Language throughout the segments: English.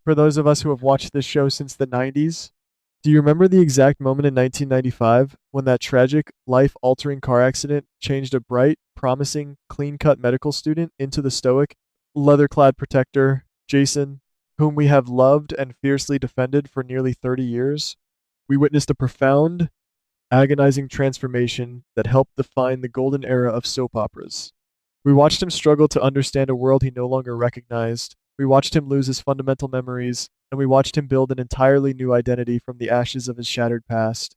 For those of us who have watched this show since the 90s, do you remember the exact moment in 1995 when that tragic, life altering car accident changed a bright, promising, clean cut medical student into the stoic, leather clad protector, Jason, whom we have loved and fiercely defended for nearly 30 years? We witnessed a profound, agonizing transformation that helped define the golden era of soap operas. We watched him struggle to understand a world he no longer recognized. We watched him lose his fundamental memories, and we watched him build an entirely new identity from the ashes of his shattered past.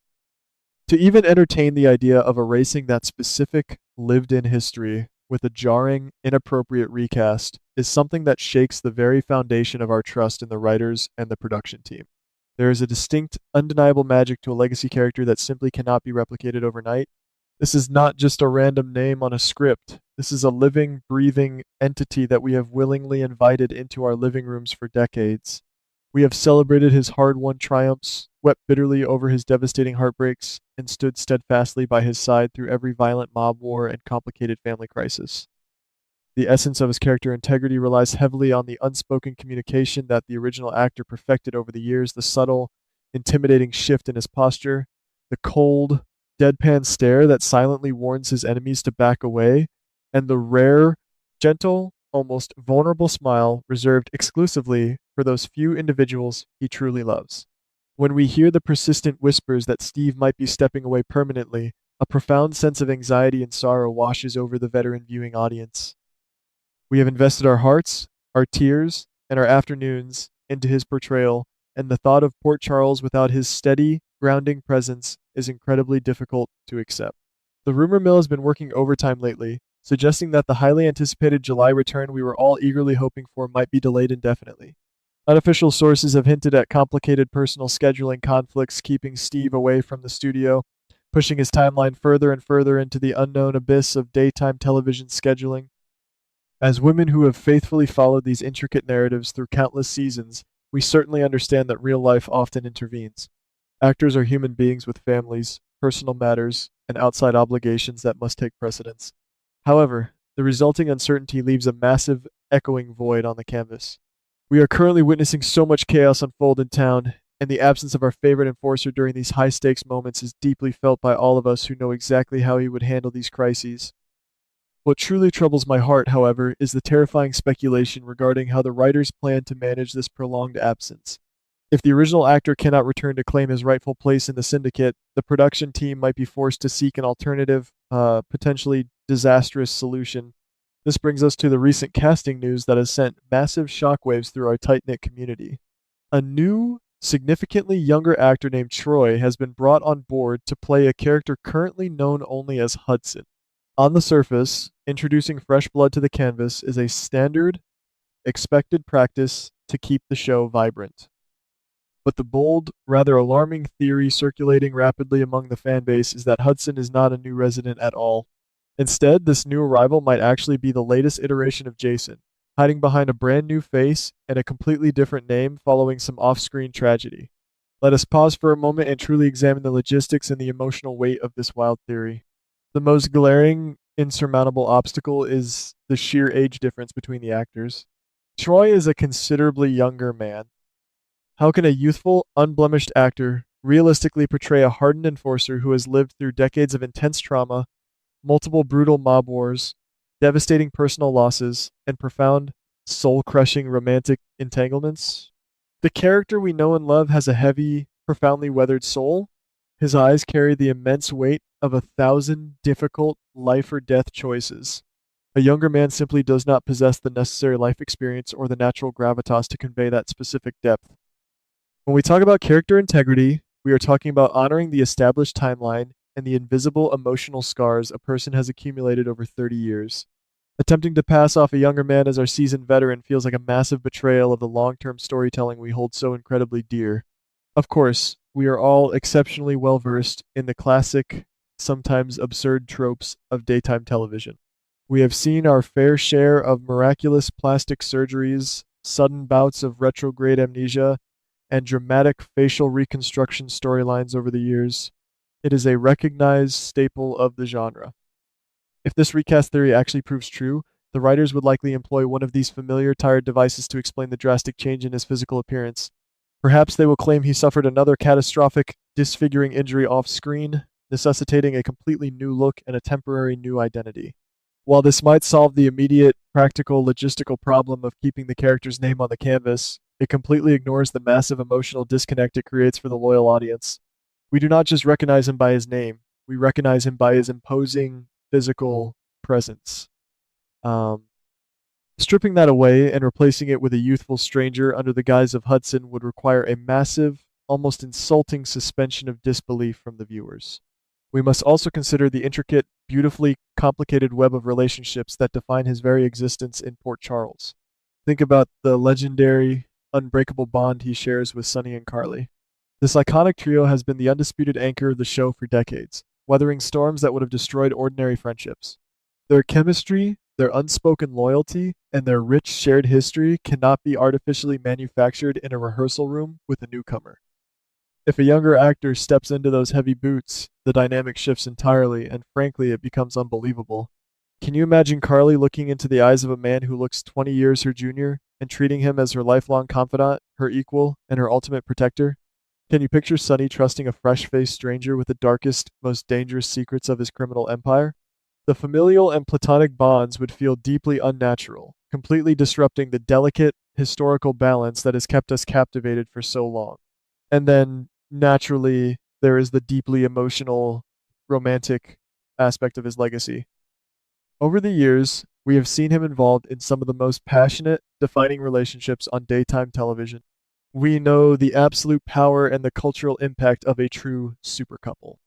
To even entertain the idea of erasing that specific, lived in history with a jarring, inappropriate recast is something that shakes the very foundation of our trust in the writers and the production team. There is a distinct, undeniable magic to a legacy character that simply cannot be replicated overnight. This is not just a random name on a script. This is a living, breathing entity that we have willingly invited into our living rooms for decades. We have celebrated his hard-won triumphs, wept bitterly over his devastating heartbreaks, and stood steadfastly by his side through every violent mob war and complicated family crisis. The essence of his character integrity relies heavily on the unspoken communication that the original actor perfected over the years, the subtle, intimidating shift in his posture, the cold, deadpan stare that silently warns his enemies to back away, and the rare, gentle, almost vulnerable smile reserved exclusively for those few individuals he truly loves. When we hear the persistent whispers that Steve might be stepping away permanently, a profound sense of anxiety and sorrow washes over the veteran viewing audience. We have invested our hearts, our tears, and our afternoons into his portrayal, and the thought of Port Charles without his steady, grounding presence is incredibly difficult to accept. The rumor mill has been working overtime lately, suggesting that the highly anticipated July return we were all eagerly hoping for might be delayed indefinitely. Unofficial sources have hinted at complicated personal scheduling conflicts keeping Steve away from the studio, pushing his timeline further and further into the unknown abyss of daytime television scheduling. As women who have faithfully followed these intricate narratives through countless seasons, we certainly understand that real life often intervenes. Actors are human beings with families, personal matters, and outside obligations that must take precedence. However, the resulting uncertainty leaves a massive, echoing void on the canvas. We are currently witnessing so much chaos unfold in town, and the absence of our favorite enforcer during these high stakes moments is deeply felt by all of us who know exactly how he would handle these crises. What truly troubles my heart, however, is the terrifying speculation regarding how the writers plan to manage this prolonged absence. If the original actor cannot return to claim his rightful place in the syndicate, the production team might be forced to seek an alternative, potentially disastrous solution. This brings us to the recent casting news that has sent massive shockwaves through our tight knit community. A new, significantly younger actor named Troy has been brought on board to play a character currently known only as Hudson. On the surface, introducing fresh blood to the canvas is a standard, expected practice to keep the show vibrant. But the bold, rather alarming theory circulating rapidly among the fan base is that Hudson is not a new resident at all. Instead, this new arrival might actually be the latest iteration of Jason, hiding behind a brand new face and a completely different name following some off-screen tragedy. Let us pause for a moment and truly examine the logistics and the emotional weight of this wild theory. The most glaring, insurmountable obstacle is the sheer age difference between the actors. Troy is a considerably younger man. How can a youthful, unblemished actor realistically portray a hardened enforcer who has lived through decades of intense trauma, multiple brutal mob wars, devastating personal losses, and profound, soul-crushing romantic entanglements? The character we know and love has a heavy, profoundly weathered soul. His eyes carry the immense weight of 1,000 difficult life or death choices. A younger man simply does not possess the necessary life experience or the natural gravitas to convey that specific depth. When we talk about character integrity, we are talking about honoring the established timeline and the invisible emotional scars a person has accumulated over 30 years. Attempting to pass off a younger man as our seasoned veteran feels like a massive betrayal of the long-term storytelling we hold so incredibly dear. Of course, we are all exceptionally well versed in the classic, sometimes absurd tropes of daytime television. We have seen our fair share of miraculous plastic surgeries, sudden bouts of retrograde amnesia, and dramatic facial reconstruction storylines over the years. It is a recognized staple of the genre. If this recast theory actually proves true, The writers would likely employ one of these familiar tired devices to explain the drastic change in his physical appearance. Perhaps they will claim he suffered another catastrophic, disfiguring injury off screen, necessitating a completely new look and a temporary new identity. While this might solve the immediate, practical, logistical problem of keeping the character's name on the canvas, it completely ignores the massive emotional disconnect it creates for the loyal audience. We do not just recognize him by his name, we recognize him by his imposing physical presence. Um, Stripping that away and replacing it with a youthful stranger under the guise of Hudson would require a massive, almost insulting suspension of disbelief from the viewers. We must also consider the intricate, beautifully complicated web of relationships that define his very existence in Port Charles. Think about the legendary, unbreakable bond he shares with Sonny and Carly. This iconic trio has been the undisputed anchor of the show for decades, weathering storms that would have destroyed ordinary friendships. Their chemistry, their unspoken loyalty, and their rich shared history cannot be artificially manufactured in a rehearsal room with a newcomer. If a younger actor steps into those heavy boots, the dynamic shifts entirely, and frankly, it becomes unbelievable. Can you imagine Carly looking into the eyes of a man who looks 20 years her junior and treating him as her lifelong confidant, her equal, and her ultimate protector? Can you picture Sonny trusting a fresh-faced stranger with the darkest, most dangerous secrets of his criminal empire? The familial and platonic bonds would feel deeply unnatural, completely disrupting the delicate, historical balance that has kept us captivated for so long. And then, naturally, there is the deeply emotional, romantic aspect of his legacy. Over the years, we have seen him involved in some of the most passionate, defining relationships on daytime television. We know the absolute power and the cultural impact of a true super couple.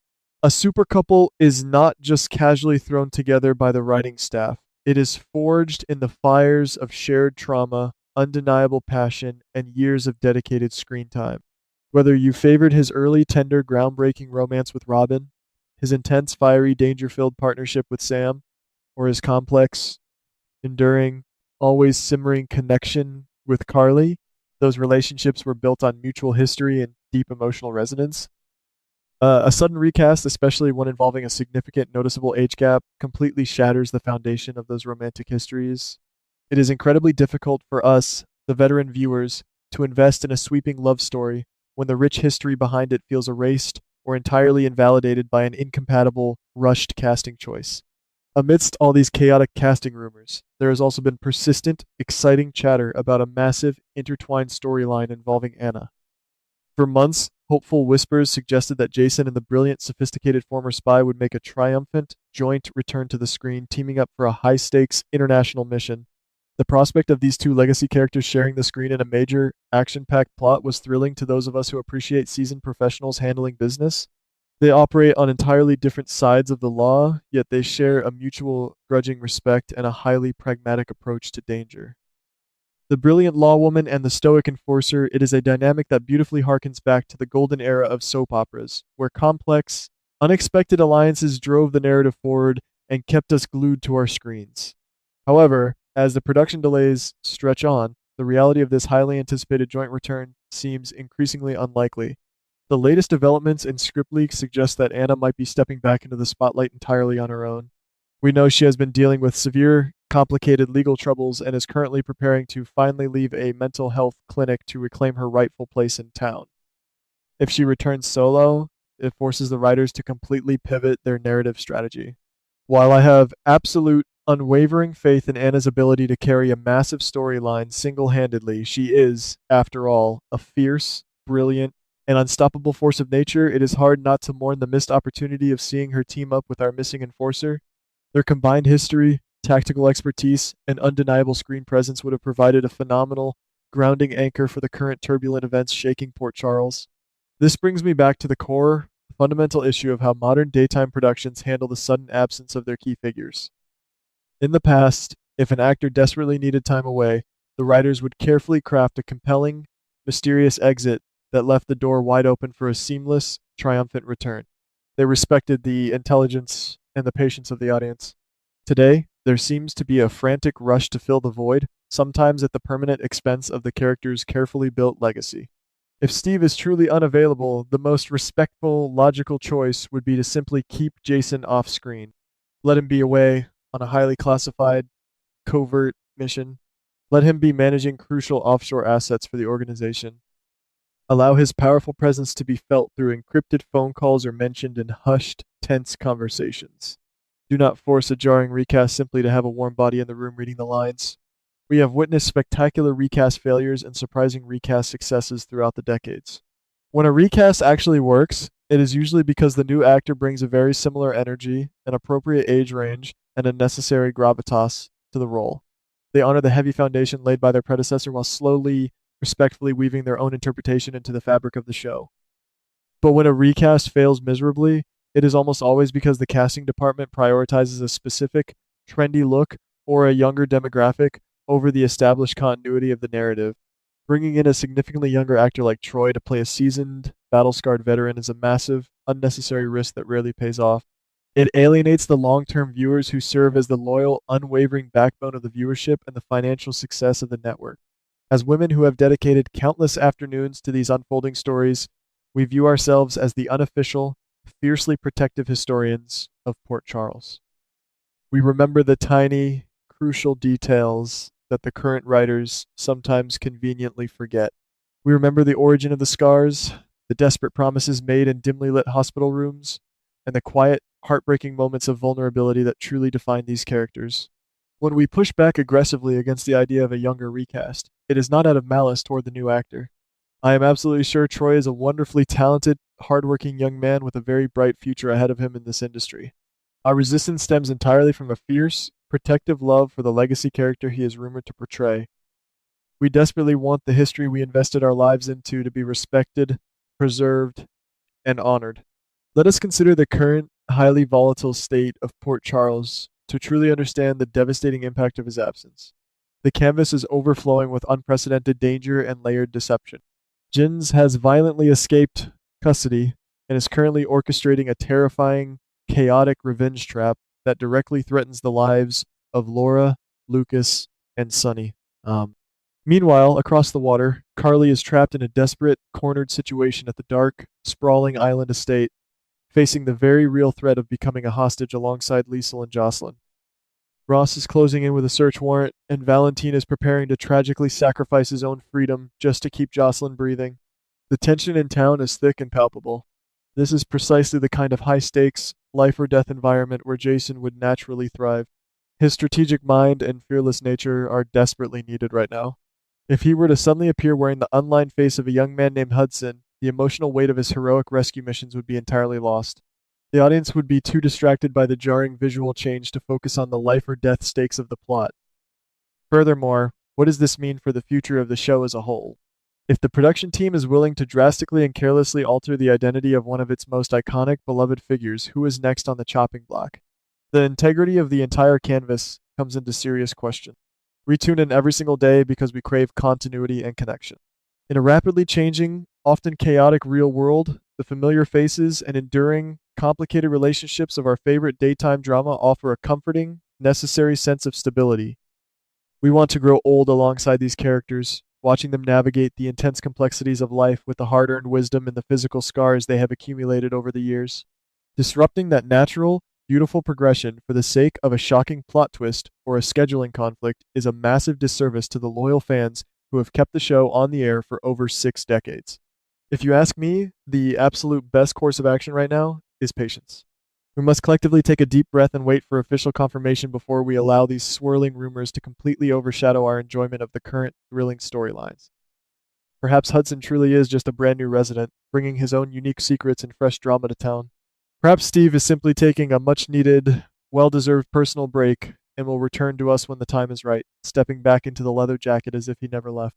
A super couple is not just casually thrown together by the writing staff. It is forged in the fires of shared trauma, undeniable passion, and years of dedicated screen time. Whether you favored his early, tender, groundbreaking romance with Robin, his intense, fiery, danger-filled partnership with Sam, or his complex, enduring, always simmering connection with Carly, those relationships were built on mutual history and deep emotional resonance. A sudden recast, especially one involving a significant noticeable age gap, completely shatters the foundation of those romantic histories. It is incredibly difficult for us, the veteran viewers, to invest in a sweeping love story when the rich history behind it feels erased or entirely invalidated by an incompatible, rushed casting choice. Amidst all these chaotic casting rumors, there has also been persistent, exciting chatter about a massive, intertwined storyline involving Anna. For months, hopeful whispers suggested that Jason and the brilliant, sophisticated former spy would make a triumphant, joint return to the screen, teaming up for a high-stakes international mission. The prospect of these two legacy characters sharing the screen in a major, action-packed plot was thrilling to those of us who appreciate seasoned professionals handling business. They operate on entirely different sides of the law, yet they share a mutual grudging respect and a highly pragmatic approach to danger. The brilliant lawwoman and the stoic enforcer, it is a dynamic that beautifully harkens back to the golden era of soap operas, where complex, unexpected alliances drove the narrative forward and kept us glued to our screens. However, as the production delays stretch on, the reality of this highly anticipated joint return seems increasingly unlikely. The latest developments in script leaks suggest that Anna might be stepping back into the spotlight entirely on her own. We know she has been dealing with severe, complicated legal troubles and is currently preparing to finally leave a mental health clinic to reclaim her rightful place in town. If she returns solo, it forces the writers to completely pivot their narrative strategy. While I have absolute, unwavering faith in Anna's ability to carry a massive storyline single-handedly, she is, after all, a fierce, brilliant, and unstoppable force of nature. It is hard not to mourn the missed opportunity of seeing her team up with our missing enforcer. Their combined history, tactical expertise, and undeniable screen presence would have provided a phenomenal, grounding anchor for the current turbulent events shaking Port Charles. This brings me back to the core, fundamental issue of how modern daytime productions handle the sudden absence of their key figures. In the past, if an actor desperately needed time away, the writers would carefully craft a compelling, mysterious exit that left the door wide open for a seamless, triumphant return. They respected the intelligence and the patience of the audience. Today, there seems to be a frantic rush to fill the void, sometimes at the permanent expense of the character's carefully built legacy. If Steve is truly unavailable, the most respectful, logical choice would be to simply keep Jason off screen. Let him be away on a highly classified, covert mission. Let him be managing crucial offshore assets for the organization. Allow his powerful presence to be felt through encrypted phone calls or mentioned in hushed, tense conversations. Do not force a jarring recast simply to have a warm body in the room reading the lines. We have witnessed spectacular recast failures and surprising recast successes throughout the decades. When a recast actually works, it is usually because the new actor brings a very similar energy, an appropriate age range, and a necessary gravitas to the role. They honor the heavy foundation laid by their predecessor while slowly, respectfully weaving their own interpretation into the fabric of the show. But when a recast fails miserably, it is almost always because the casting department prioritizes a specific, trendy look or a younger demographic over the established continuity of the narrative. Bringing in a significantly younger actor like Troy to play a seasoned, battle-scarred veteran is a massive, unnecessary risk that rarely pays off. It alienates the long-term viewers who serve as the loyal, unwavering backbone of the viewership and the financial success of the network. As women who have dedicated countless afternoons to these unfolding stories, we view ourselves as the unofficial, fiercely protective historians of Port Charles. We remember the tiny, crucial details that the current writers sometimes conveniently forget. We remember the origin of the scars, the desperate promises made in dimly lit hospital rooms, and the quiet, heartbreaking moments of vulnerability that truly define these characters. When we push back aggressively against the idea of a younger recast, it is not out of malice toward the new actor. I am absolutely sure Troy is a wonderfully talented, hardworking young man with a very bright future ahead of him in this industry. Our resistance stems entirely from a fierce, protective love for the legacy character he is rumored to portray. We desperately want the history we invested our lives into to be respected, preserved, and honored. Let us consider the current, highly volatile state of Port Charles to truly understand the devastating impact of his absence. The canvas is overflowing with unprecedented danger and layered deception. Jins has violently escaped custody and is currently orchestrating a terrifying, chaotic revenge trap that directly threatens the lives of Laura, Lucas, and Sonny. Meanwhile, across the water, Carly is trapped in a desperate, cornered situation at the dark, sprawling island estate, facing the very real threat of becoming a hostage alongside Liesel and Jocelyn. Ross is closing in with a search warrant, and Valentine is preparing to tragically sacrifice his own freedom just to keep Jocelyn breathing. The tension in town is thick and palpable. This is precisely the kind of high-stakes, life-or-death environment where Jason would naturally thrive. His strategic mind and fearless nature are desperately needed right now. If he were to suddenly appear wearing the unlined face of a young man named Hudson, the emotional weight of his heroic rescue missions would be entirely lost. The audience would be too distracted by the jarring visual change to focus on the life or death stakes of the plot. Furthermore, what does this mean for the future of the show as a whole? If the production team is willing to drastically and carelessly alter the identity of one of its most iconic, beloved figures, who is next on the chopping block? The integrity of the entire canvas comes into serious question. We tune in every single day because we crave continuity and connection. In a rapidly changing, often chaotic real world, the familiar faces and enduring, complicated relationships of our favorite daytime drama offer a comforting, necessary sense of stability. We want to grow old alongside these characters, watching them navigate the intense complexities of life with the hard-earned wisdom and the physical scars they have accumulated over the years. Disrupting that natural, beautiful progression for the sake of a shocking plot twist or a scheduling conflict is a massive disservice to the loyal fans who have kept the show on the air for over 6 decades. If you ask me, the absolute best course of action right now is patience. We must collectively take a deep breath and wait for official confirmation before we allow these swirling rumors to completely overshadow our enjoyment of the current thrilling storylines. Perhaps Hudson truly is just a brand new resident, bringing his own unique secrets and fresh drama to town. Perhaps Steve is simply taking a much-needed, well-deserved personal break and will return to us when the time is right, stepping back into the leather jacket as if he never left.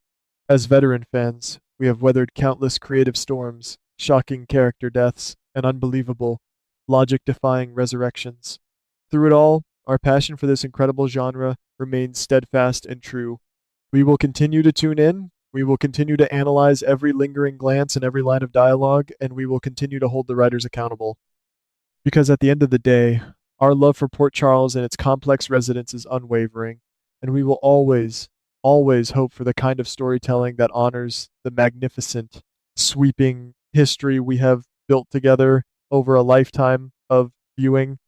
As veteran fans, we have weathered countless creative storms, shocking character deaths, and unbelievable, logic-defying resurrections. Through it all, our passion for this incredible genre remains steadfast and true. We will continue to tune in, we will continue to analyze every lingering glance and every line of dialogue, and we will continue to hold the writers accountable. Because at the end of the day, our love for Port Charles and its complex residents is unwavering, and we will always, always hope for the kind of storytelling that honors the magnificent, sweeping history we have built together over a lifetime of viewing.